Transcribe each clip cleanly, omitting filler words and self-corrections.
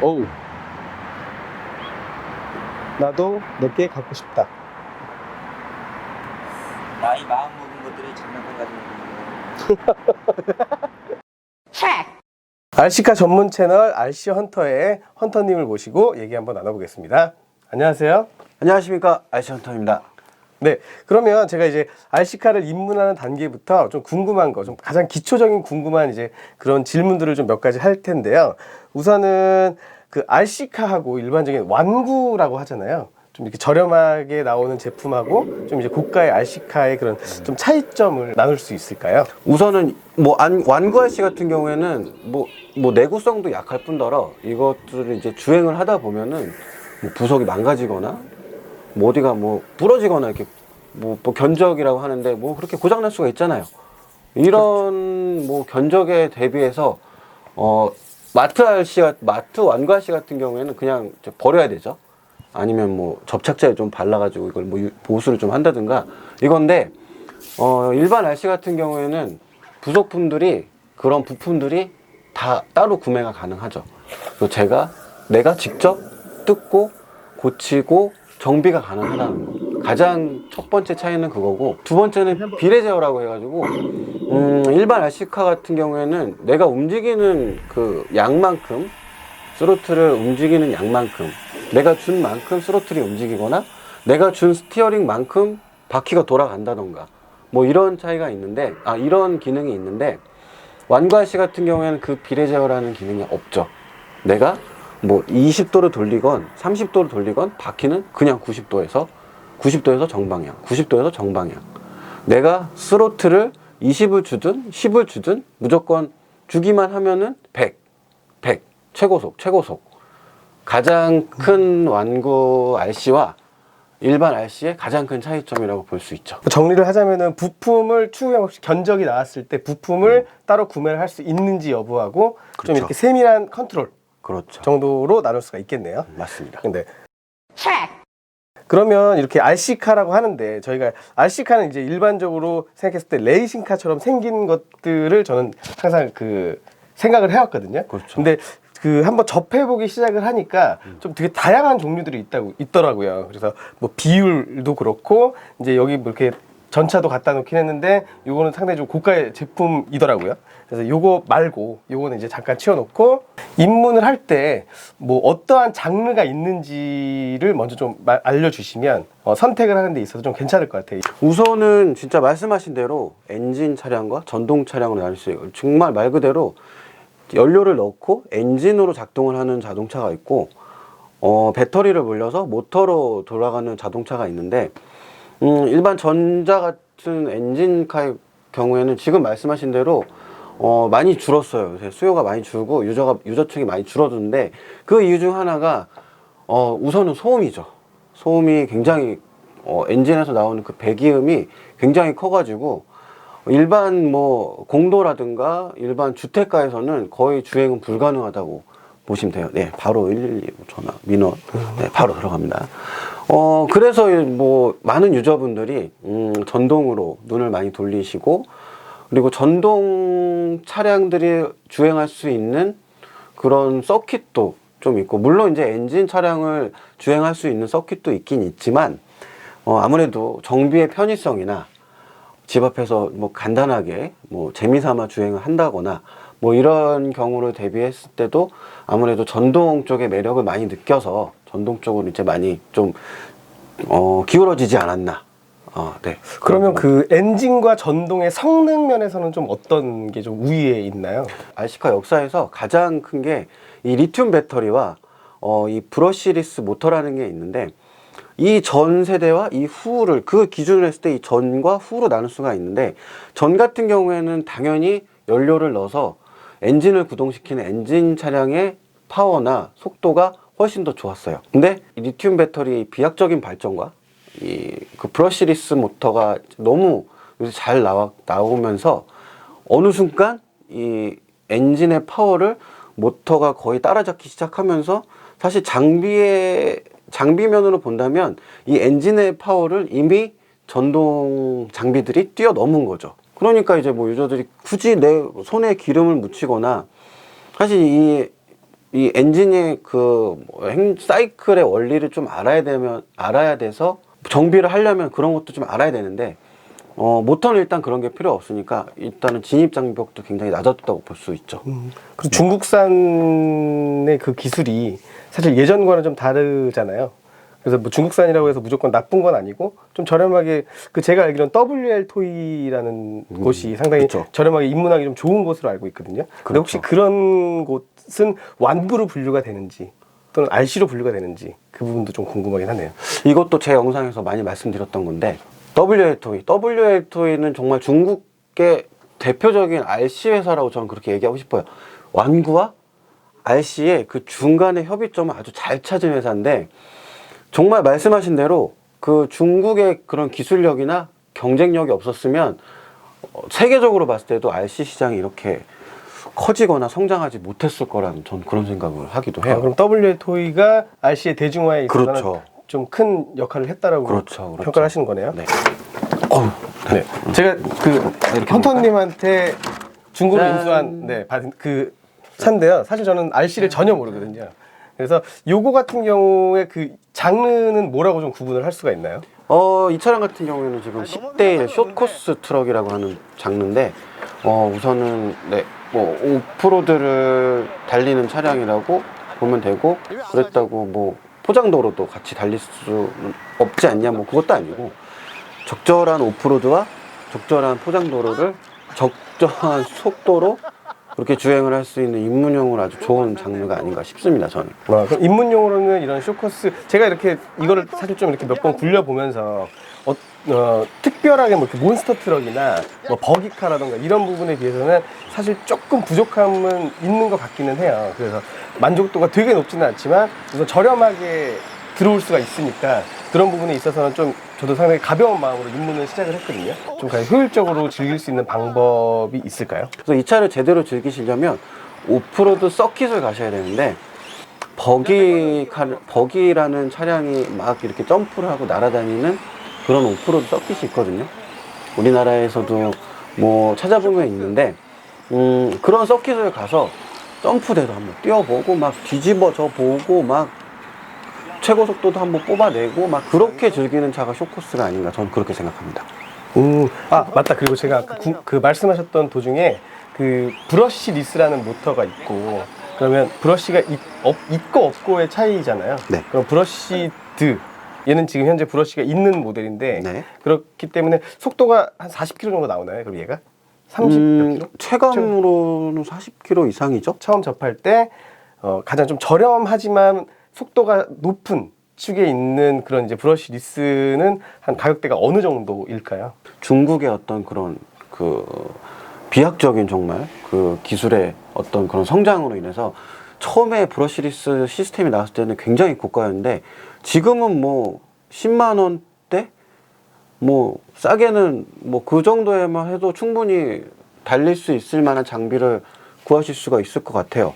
어우, 나도 내게 갖고 싶다. 나이 마음 먹은 것들이 장난감 가지고 있는 거. RC카 전문 채널 RC 헌터의 헌터님을 모시고 얘기 한번 나눠보겠습니다. 안녕하세요. 안녕하십니까, RC헌터입니다. 네, 그러면 제가 이제 RC카를 입문하는 단계부터 좀 궁금한 거, 좀 가장 기초적인 궁금한 이제 그런 질문들을 좀 몇 가지 할 텐데요. 우선은 그 RC카하고 일반적인 완구라고 하잖아요. 좀 이렇게 저렴하게 나오는 제품하고 좀 이제 고가의 RC카의 그런 좀 차이점을 나눌 수 있을까요? 우선은 뭐 완구 RC 같은 경우에는 뭐 내구성도 약할 뿐더러 이것들을 이제 주행을 하다 보면은 뭐 부속이 망가지거나 뭐 어디가 뭐 부러지거나 이렇게 뭐 견적이라고 하는데 뭐 그렇게 고장 날 수가 있잖아요. 이런 뭐 견적에 대비해서 마트 완구 RC 같은 경우에는 그냥 이제 버려야 되죠. 아니면 뭐 접착제를 좀 발라가지고 이걸 뭐 보수를 좀 한다든가 이건데, 일반 RC 같은 경우에는 부속품들이, 그런 부품들이 다 따로 구매가 가능하죠. 그래서 내가 직접 뜯고 고치고 정비가 가능하다는 거. 가장 첫 번째 차이는 그거고, 두 번째는 비례 제어라고 해가지고 일반 RC카 같은 경우에는 내가 움직이는 그 양만큼, 스로틀을 움직이는 양만큼, 내가 준 만큼 스로틀이 움직이거나 내가 준 스티어링만큼 바퀴가 돌아간다던가 뭐 이런 차이가 있는데, 이런 기능이 있는데, 완구 RC 같은 경우에는 그 비례 제어라는 기능이 없죠. 내가 뭐 20도로 돌리건 30도로 돌리건 바퀴는 그냥 90도에서 정방향, 90도에서 정방향. 내가 스로틀을 20을 주든 10을 주든 무조건 주기만 하면은 100 최고속. 가장 큰 완구 RC와 일반 RC의 가장 큰 차이점이라고 볼 수 있죠. 정리를 하자면은 부품을 추후에 혹시 견적이 나왔을 때 부품을 따로 구매를 할 수 있는지 여부하고 좀 그렇죠. 이렇게 세밀한 컨트롤 그렇죠. 정도로 나눌 수가 있겠네요. 맞습니다. 근데 그러면 이렇게 RC카라고 하는데, 저희가 RC카는 이제 일반적으로 생각했을 때 레이싱카처럼 생긴 것들을 저는 항상 그 생각을 해왔거든요. 그렇죠. 근데 그 한번 접해보기 시작을 하니까 좀 되게 다양한 종류들이 있더라고요. 그래서 뭐 비율도 그렇고, 이제 여기 뭐 이렇게 전차도 갖다 놓긴 했는데 요거는 상당히 좀 고가의 제품이더라고요. 그래서 요거 말고 요거는 이제 잠깐 치워놓고, 입문을 할 때 뭐 어떠한 장르가 있는지를 먼저 좀 알려주시면 선택을 하는 데 있어서 좀 괜찮을 것 같아요. 우선은 진짜 말씀하신 대로 엔진 차량과 전동 차량으로 나눌 수 있어요. 정말 말 그대로 연료를 넣고 엔진으로 작동을 하는 자동차가 있고, 배터리를 물려서 모터로 돌아가는 자동차가 있는데, 일반 전자 같은 엔진카의 경우에는 지금 말씀하신 대로 많이 줄었어요. 요새 수요가 많이 줄고 유저층이 많이 줄어드는데, 그 이유 중 하나가 우선은 소음이죠. 소음이 굉장히, 엔진에서 나오는 그 배기음이 굉장히 커가지고 일반 뭐 공도라든가 일반 주택가에서는 거의 주행은 불가능하다고 보시면 돼요. 네, 바로 112 전화 민원, 네, 바로 들어갑니다. 그래서 뭐 많은 유저분들이 전동으로 눈을 많이 돌리시고, 그리고 전동 차량들이 주행할 수 있는 그런 서킷도 좀 있고, 물론 이제 엔진 차량을 주행할 수 있는 서킷도 있긴 있지만, 아무래도 정비의 편의성이나 집 앞에서 뭐 간단하게 뭐 재미삼아 주행을 한다거나 뭐 이런 경우를 대비했을 때도 아무래도 전동 쪽의 매력을 많이 느껴서 전동 쪽으로 이제 많이 좀 기울어지지 않았나. 네. 그러면 그 엔진과 전동의 성능 면에서는 좀 어떤 게 좀 우위에 있나요? RC카 역사에서 가장 큰 게 이 리튬 배터리와 이 브러시리스 모터라는 게 있는데, 이 전 세대와 이 후를 그 기준으로 했을 때 이 전과 후로 나눌 수가 있는데, 전 같은 경우에는 당연히 연료를 넣어서 엔진을 구동시키는 엔진 차량의 파워나 속도가 훨씬 더 좋았어요. 근데 이 리튬 배터리의 비약적인 발전과 이 그 브러시리스 모터가 너무 잘 나오면서 어느 순간 이 엔진의 파워를 모터가 거의 따라잡기 시작하면서, 사실 장비면으로 본다면 이 엔진의 파워를 이미 전동 장비들이 뛰어넘은 거죠. 그러니까 이제 뭐 유저들이 굳이 내 손에 기름을 묻히거나, 사실 이 이 엔진의 사이클의 원리를 좀 알아야 돼서 정비를 하려면 그런 것도 좀 알아야 되는데, 모터는 일단 그런 게 필요 없으니까 일단은 진입 장벽도 굉장히 낮았다고 볼 수 있죠. 그리고 중국산의 그 기술이 사실 예전과는 좀 다르잖아요. 그래서 뭐 중국산이라고 해서 무조건 나쁜 건 아니고 좀 저렴하게, 그 제가 알기로는 WL 토이라는 곳이 상당히 그쵸. 저렴하게 입문하기 좀 좋은 곳으로 알고 있거든요. 근데 혹시 그런 곳은 완구로 분류가 되는지 또는 RC로 분류가 되는지 그 부분도 좀 궁금하긴 하네요. 이것도 제 영상에서 많이 말씀드렸던 건데, WL 토이는 정말 중국의 대표적인 RC 회사라고 저는 그렇게 얘기하고 싶어요. 완구와 RC의 그 중간의 협의점을 아주 잘 찾은 회사인데, 정말 말씀하신 대로 그 중국의 그런 기술력이나 경쟁력이 없었으면 세계적으로 봤을 때도 RC 시장이 이렇게 커지거나 성장하지 못했을 거라는 전 그런 생각을 하기도 해요. 그럼 WL 토이가 RC의 대중화에 있어서는 그렇죠. 좀 큰 역할을 했다라고 그렇죠. 평가를 하시는 거네요. 네. 네. 제가 그 헌터님한테 중고로 짠. 인수한 받은 그 차인데요. 사실 저는 RC를 전혀 모르거든요. 그래서 요거 같은 경우에 그 장르는 뭐라고 좀 구분을 할 수가 있나요? 이 차량 같은 경우에는 지금 10대 숏코스 트럭이라고 하는 장르인데, 우선은 오프로드를 달리는 차량이라고 보면 되고, 그랬다고 뭐 포장도로도 같이 달릴 수 없지 않냐, 뭐 그것도 아니고, 적절한 오프로드와 적절한 포장도로를 적절한 속도로 그렇게 주행을 할 수 있는 입문용으로 아주 좋은 장르가 아닌가 싶습니다, 저는. 그럼 입문용으로는 이런 쇼코스, 제가 이렇게 이거를 사실 좀 이렇게 몇 번 굴려보면서 특별하게 뭐 이렇게 몬스터 트럭이나 뭐 버기카라던가 이런 부분에 비해서는 사실 조금 부족함은 있는 것 같기는 해요. 그래서 만족도가 되게 높지는 않지만 우선 저렴하게 들어올 수가 있으니까 그런 부분에 있어서는 좀 저도 상당히 가벼운 마음으로 입문을 시작을 했거든요. 좀 가장 효율적으로 즐길 수 있는 방법이 있을까요? 그래서 이 차를 제대로 즐기시려면 오프로드 서킷을 가셔야 되는데, 버기라는 차량이 막 이렇게 점프를 하고 날아다니는 그런 오프로드 서킷이 있거든요. 우리나라에서도 뭐 찾아보면 있는데, 그런 서킷을 가서 점프대도 한번 뛰어보고 막 뒤집어져 보고 막 최고 속도도 한번 뽑아내고 막 그렇게 즐기는 차가 쇼코스가 아닌가, 저는 그렇게 생각합니다. 맞다. 그리고 제가 그 말씀하셨던 도중에 그 브러쉬 리스라는 모터가 있고, 그러면 브러쉬가 있고 없고의 차이잖아요. 네. 그럼 브러쉬드, 얘는 지금 현재 브러쉬가 있는 모델인데, 네. 그렇기 때문에 속도가 한 40km 정도 나오나요? 그럼 얘가 30몇 킬로? 체감으로는 40km 이상이죠? 처음 접할 때 가장 좀 저렴하지만 속도가 높은 축에 있는 그런 이제 브러쉬 리스는 한 가격대가 어느 정도일까요? 중국의 어떤 그런 비약적인 정말 그 기술의 어떤 그런 성장으로 인해서 처음에 브러쉬리스 시스템이 나왔을 때는 굉장히 고가였는데, 지금은 뭐 10만 원대? 뭐 싸게는 뭐 그 정도에만 해도 충분히 달릴 수 있을 만한 장비를 구하실 수가 있을 것 같아요.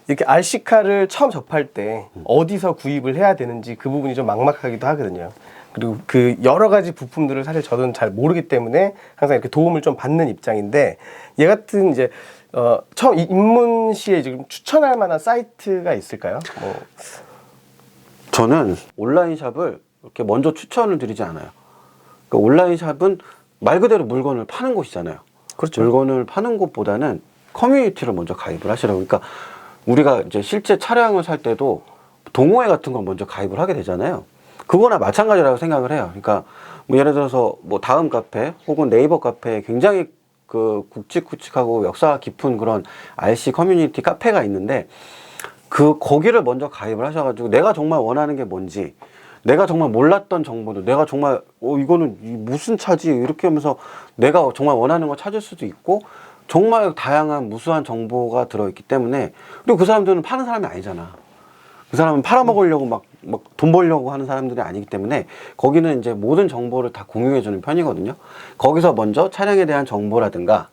이렇게 RC카를 처음 접할 때 어디서 구입을 해야 되는지 그 부분이 좀 막막하기도 하거든요. 그리고 그 여러 가지 부품들을 사실 저는 잘 모르기 때문에 항상 이렇게 도움을 좀 받는 입장인데, 얘 같은 이제 처음 입문 시에 지금 추천할 만한 사이트가 있을까요? 저는 온라인 샵을 이렇게 먼저 추천을 드리지 않아요. 그러니까 온라인 샵은 말 그대로 물건을 파는 곳이잖아요. 그렇죠. 물건을 파는 곳보다는 커뮤니티를 먼저 가입을 하시라고. 그러니까 우리가 이제 실제 차량을 살 때도 동호회 같은 걸 먼저 가입을 하게 되잖아요. 그거나 마찬가지라고 생각을 해요. 그러니까 뭐 예를 들어서 뭐 다음 카페 혹은 네이버 카페에 굉장히 그 굵직굵직하고 역사가 깊은 그런 RC 커뮤니티 카페가 있는데, 거기를 먼저 가입을 하셔가지고 내가 정말 원하는 게 뭔지, 내가 정말 몰랐던 정보도, 내가 정말 이거는 무슨 차지 이렇게 하면서 내가 정말 원하는 거 찾을 수도 있고, 정말 다양한 무수한 정보가 들어있기 때문에. 그리고 그 사람들은 파는 사람이 아니잖아. 그 사람은 팔아먹으려고 막 돈 벌려고 하는 사람들이 아니기 때문에 거기는 이제 모든 정보를 다 공유해주는 편이거든요. 거기서 먼저 차량에 대한 정보라든가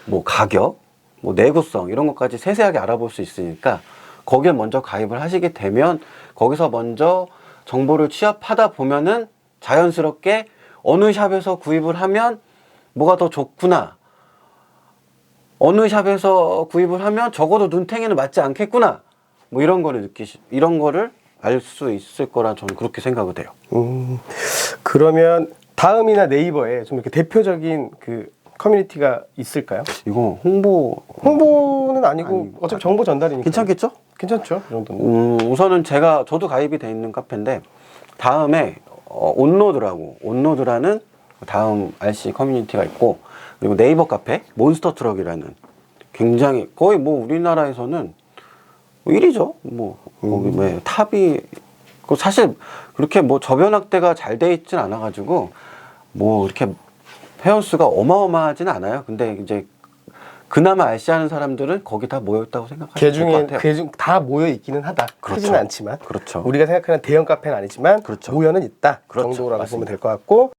뭐 가격, 뭐 내구성 이런 것까지 세세하게 알아볼 수 있으니까 거기에 먼저 가입을 하시게 되면, 거기서 먼저 정보를 취합하다 보면은 자연스럽게 어느 샵에서 구입을 하면 뭐가 더 좋구나, 어느 샵에서 구입을 하면 적어도 눈탱이는 맞지 않겠구나. 뭐 이런 거를 이런 거를 알 수 있을 거라 저는 그렇게 생각을 해요. 그러면 다음이나 네이버에 좀 이렇게 대표적인 그 커뮤니티가 있을까요? 이거 홍보는 아니고 아니, 어차피 정보 전달이니까. 괜찮겠죠? 괜찮죠? 이 정도는. 우선은 저도 가입이 돼 있는 카페인데 다음에 온로드라는 다음 RC 커뮤니티가 있고 그리고 네이버 카페 몬스터 트럭이라는 굉장히 거의 뭐 우리나라에서는 1위죠. 뭐 거기 뭐 탑이 사실 그렇게 뭐 저변학대가 잘 돼 있진 않아 가지고 뭐 이렇게 회원수가 어마어마하진 않아요. 근데 이제 그나마 RC 하는 사람들은 거기 다 모여 있다고 생각하시면 될 것 같아요. 그중 다 모여 있기는 하다. 그렇죠. 크지는 않지만. 그렇죠. 우리가 생각하는 대형 카페는 아니지만 그렇죠. 모여는 있다. 그렇죠. 정도라고 맞습니다. 보면 될 것 같고